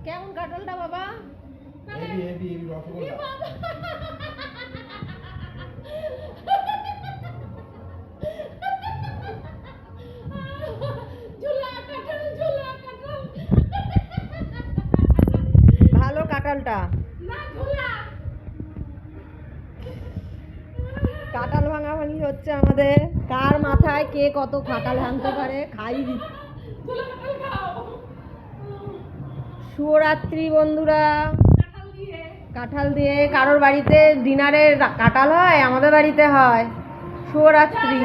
কেমন কাঁঠালটা বাবা? Heavy heavy heavy rasgulla. ভালো কাঁঠালটা। কাঁঠাল ভাঙাভাঙি হচ্ছে আমাদের, কার মাথায় কে কত কাঁঠাল ভাঙতে পারে খাই দিচ্ছে। শুভরাত্রি বন্ধুরা। কাঁঠাল দিয়ে কারোর বাড়িতে ডিনারে কাঁঠাল হয়, আমাদের বাড়িতে হয়। শুভরাত্রি।